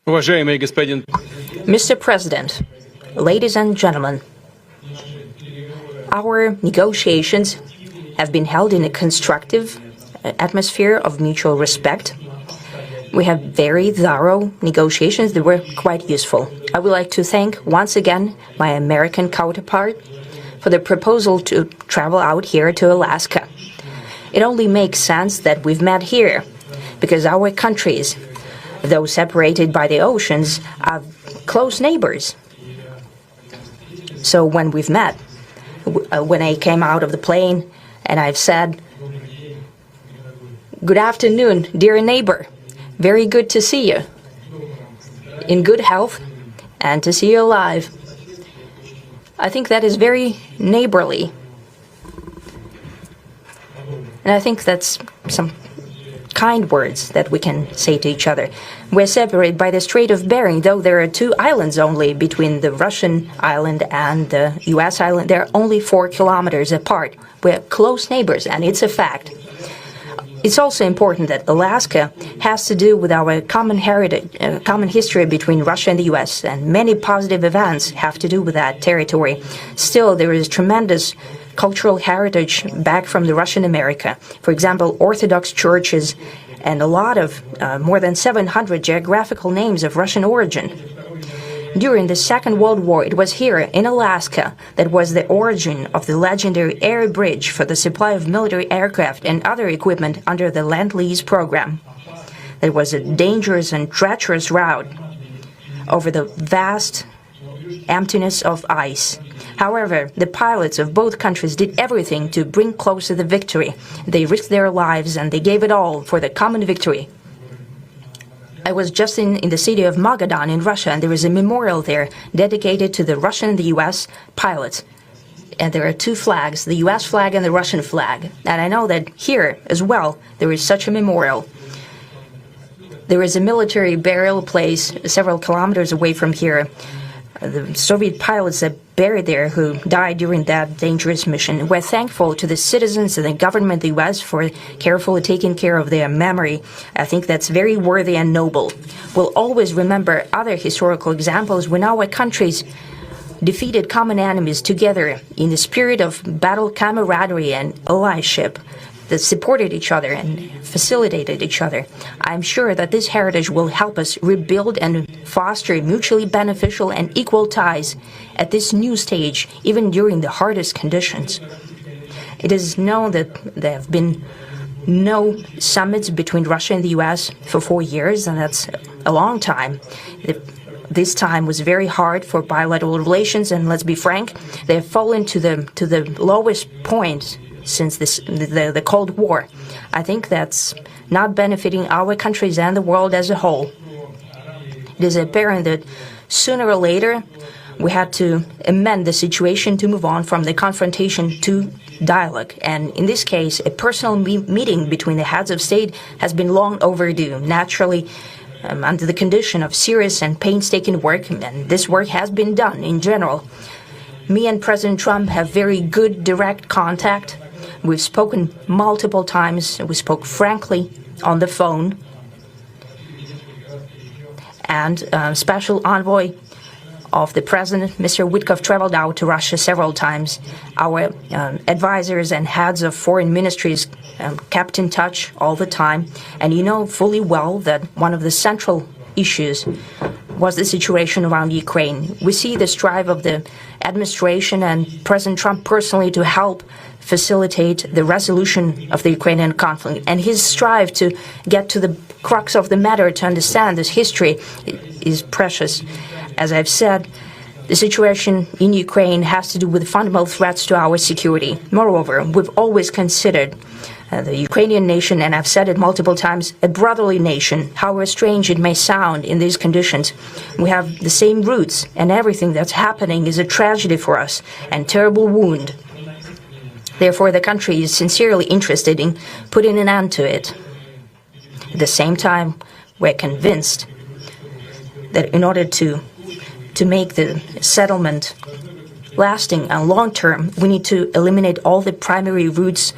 Mr. President, ladies and gentlemen, our negotiations have been held in a constructive atmosphere of mutual respect. We have very thorough negotiations that were quite useful. I would like to thank once again my American counterpart for the proposal to travel out here to Alaska. It only makes sense that we've met here, because our countries, though separated by the oceans, are close neighbors. So when we've met, when I came out of the plane and I've said, "Good afternoon, dear neighbor. Very good to see you. In good health and to see you alive." I think that is very neighborly. And I think that's some kind words that we can say to each other. We're separated by the Strait of Bering, though there are 2 islands only between the Russian island and the U.S. island. They're only 4 kilometers apart. We're close neighbors, and it's a fact. It's also important that Alaska has to do with our common heritage, common history between Russia and the U.S., and many positive events have to do with that territory. Still, there is tremendous cultural heritage back from the Russian America. For example, Orthodox churches and a lot of, more than 700 geographical names of Russian origin. During the Second World War, it was here in Alaska that was the origin of the legendary air bridge for the supply of military aircraft and other equipment under the Lend-Lease program. It was a dangerous and treacherous route over the vast emptiness of ice. However, the pilots of both countries did everything to bring closer the victory. They risked their lives and they gave it all for the common victory. I was just in the city of Magadan in Russia, and there is a memorial there dedicated to the Russian and the U.S. pilots. And there are 2 flags, the U.S. flag and the Russian flag. And I know that here as well there is such a memorial. There is a military burial place several kilometers away from here. The Soviet pilots that buried there who died during that dangerous mission. We're thankful to the citizens and the government of the U.S. for carefully taking care of their memory. I think that's very worthy and noble. We'll always remember other historical examples when our countries defeated common enemies together in the spirit of battle camaraderie and allyship that supported each other and facilitated each other. I'm sure that this heritage will help us rebuild and foster mutually beneficial and equal ties at this new stage, even during the hardest conditions. It is known that there have been no summits between Russia and the U.S. for 4 years, and that's a long time. This time was very hard for bilateral relations, and let's be frank, they have fallen to the lowest point since the Cold War. I think that's not benefiting our countries and the world as a whole. It is apparent that sooner or later we had to amend the situation to move on from the confrontation to dialogue. And in this case, a personal meeting between the heads of state has been long overdue, naturally under the condition of serious and painstaking work, and this work has been done in general. Me and President Trump have very good direct contact. We've spoken multiple times. We spoke frankly on the phone. And Special Envoy of the President, Mr. Witkoff, traveled out to Russia several times. Our advisors and heads of foreign ministries kept in touch all the time. And you know fully well that one of the central issues was the situation around Ukraine. We see the strive of the administration and President Trump personally to help facilitate the resolution of the Ukrainian conflict. And his strive to get to the crux of the matter, to understand this history, is precious. As I've said, the situation in Ukraine has to do with fundamental threats to our security. Moreover, we've always considered the Ukrainian nation, and I've said it multiple times, a brotherly nation. However strange it may sound in these conditions, we have the same roots, and everything that's happening is a tragedy for us and terrible wound. Therefore, the country is sincerely interested in putting an end to it. At the same time, we're convinced that in order to make the settlement lasting and long-term, we need to eliminate all the primary roots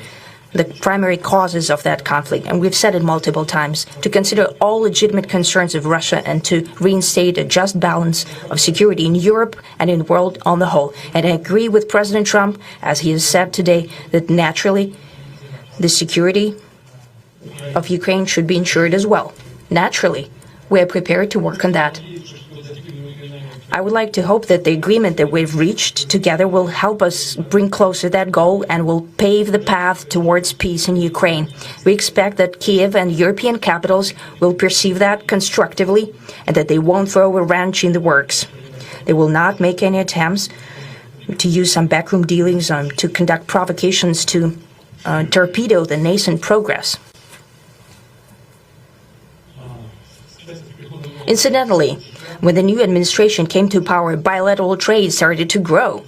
the primary causes of that conflict, and we've said it multiple times, to consider all legitimate concerns of Russia and to reinstate a just balance of security in Europe and in the world on the whole. And I agree with President Trump, as he has said today, that naturally the security of Ukraine should be ensured as well. Naturally, we are prepared to work on that. I would like to hope that the agreement that we've reached together will help us bring closer that goal and will pave the path towards peace in Ukraine. We expect that Kiev and European capitals will perceive that constructively and that they won't throw a wrench in the works. They will not make any attempts to use some backroom dealings to conduct provocations to torpedo the nascent progress. Incidentally, when the new administration came to power, bilateral trade started to grow.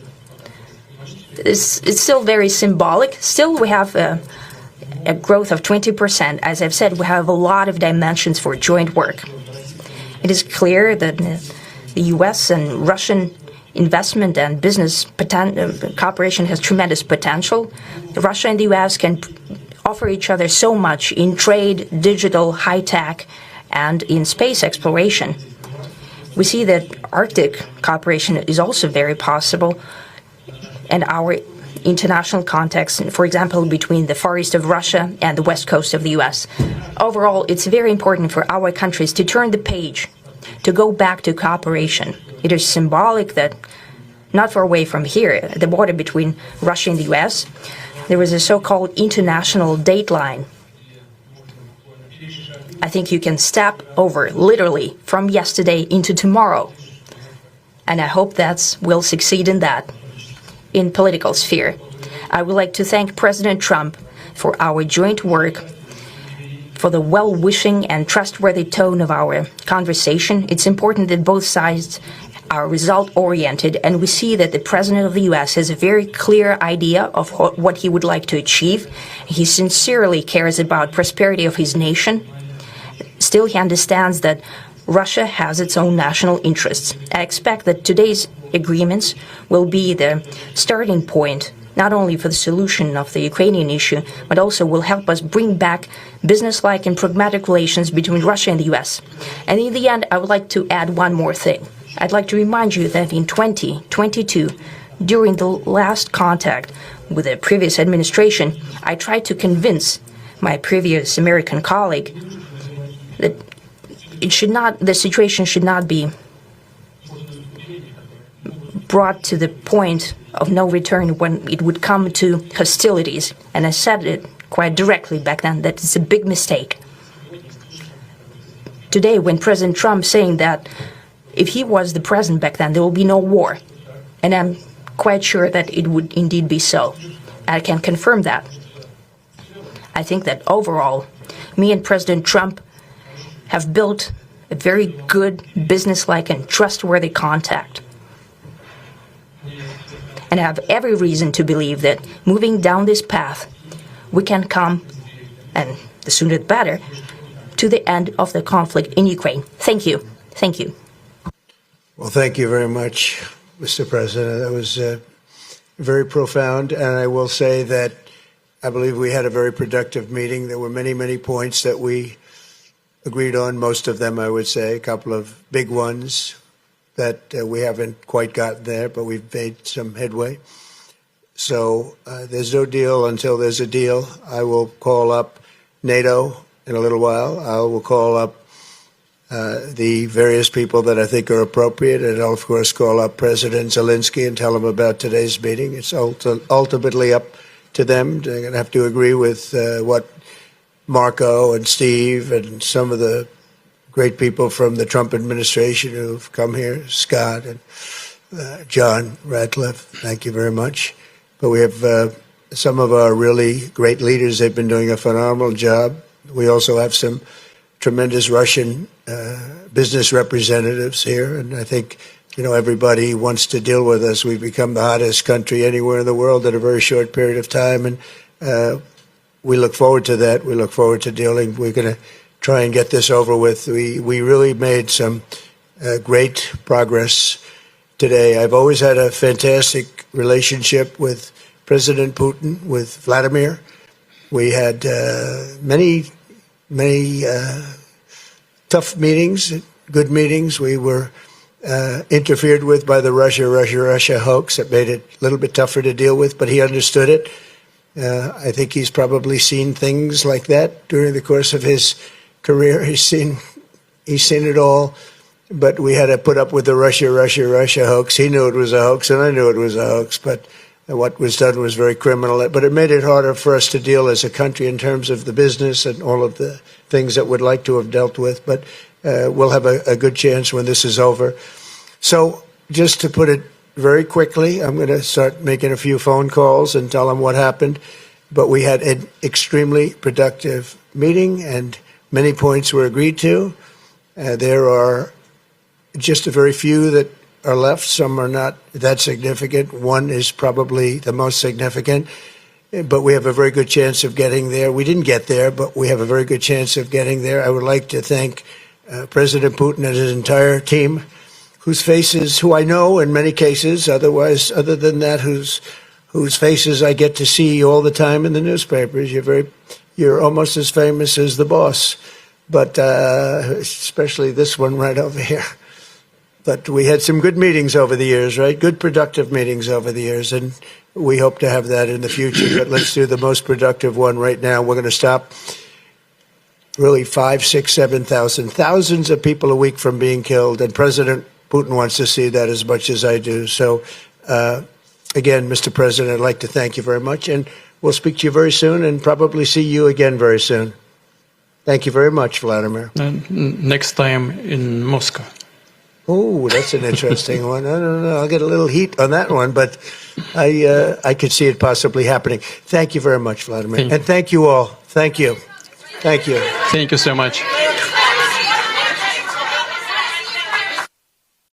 It's still very symbolic. Still, we have a growth of 20%. As I've said, we have a lot of dimensions for joint work. It is clear that the U.S. and Russian investment and business cooperation has tremendous potential. Russia and the U.S. can offer each other so much in trade, digital, high-tech, and in space exploration. We see that Arctic cooperation is also very possible, and our international context, for example, between the Far East of Russia and the West Coast of the U.S. Overall, it's very important for our countries to turn the page, to go back to cooperation. It is symbolic that not far away from here, at the border between Russia and the U.S., there was a so-called international date line. I think you can step over, literally, from yesterday into tomorrow. And I hope that we'll succeed in that, in political sphere. I would like to thank President Trump for our joint work, for the well-wishing and trustworthy tone of our conversation. It's important that both sides are result-oriented, and we see that the President of the U.S. has a very clear idea of what he would like to achieve. He sincerely cares about prosperity of his nation. Still, he understands that Russia has its own national interests. I expect that today's agreements will be the starting point, not only for the solution of the Ukrainian issue, but also will help us bring back businesslike and pragmatic relations between Russia and the U.S. And in the end, I would like to add one more thing. I'd like to remind you that in 2022, during the last contact with the previous administration, I tried to convince my previous American colleague that the situation should not be brought to the point of no return when it would come to hostilities. And I said it quite directly back then that it's a big mistake. Today, when President Trump saying that if he was the president back then, there will be no war. And I'm quite sure that it would indeed be so. I can confirm that. I think that overall, me and President Trump have built a very good, businesslike and trustworthy contact. And I have every reason to believe that moving down this path, we can come, and the sooner the better, to the end of the conflict in Ukraine. Thank you. Thank you. Well, thank you very much, Mr. President. That was very profound. And I will say that I believe we had a very productive meeting. There were many, many points that we agreed on, most of them, I would say, a couple of big ones that we haven't quite gotten there, but we've made some headway. So there's no deal until there's a deal. I will call up NATO in a little while. I will call up the various people that I think are appropriate, and I'll, of course, call up President Zelensky and tell him about today's meeting. It's ultimately up to them. They're going to have to agree with what Marco and Steve and some of the great people from the Trump administration who've come here, Scott and John Ratcliffe, thank you very much. But we have some of our really great leaders. They've been doing a phenomenal job. We also have some tremendous Russian business representatives here, and I think, you know, everybody wants to deal with us. We've become the hottest country anywhere in the world in a very short period of time, and we look forward to that. We look forward to dealing. We're going to try and get this over with. We really made some great progress today. I've always had a fantastic relationship with President Putin, with Vladimir. We had many tough meetings, good meetings. We were interfered with by the Russia hoax. It made it a little bit tougher to deal with, but he understood it. I think he's probably seen things like that during the course of his career. He's seen it all. But we had to put up with the Russia hoax. He knew it was a hoax, and I knew it was a hoax. But what was done was very criminal. But it made it harder for us to deal as a country in terms of the business and all of the things that we'd like to have dealt with. But we'll have a good chance when this is over. So just to put it very quickly, I'm going to start making a few phone calls and tell them what happened. But we had an extremely productive meeting, and many points were agreed to. There are just a very few that are left. Some are not that significant. One is probably the most significant, but we have a very good chance of getting there. We didn't get there, but we have a very good chance of getting there. I would like to thank President Putin and his entire team, whose faces, who I know in many cases, other than that, whose faces I get to see all the time in the newspapers. You're almost as famous as the boss, but especially this one right over here. But we had some good meetings over the years, right? Good, productive meetings over the years, and we hope to have that in the future. But let's do the most productive one right now. We're going to stop really 5, 6, 7,000, thousands of people a week from being killed, and President Putin wants to see that as much as I do. So, again, Mr. President, I'd like to thank you very much, and we'll speak to you very soon and probably see you again very soon. Thank you very much, Vladimir. Next time in Moscow. Oh, that's an interesting one. I don't know. I'll get a little heat on that one, but I could see it possibly happening. Thank you very much, Vladimir. And thank you all. Thank you. Thank you. Thank you so much.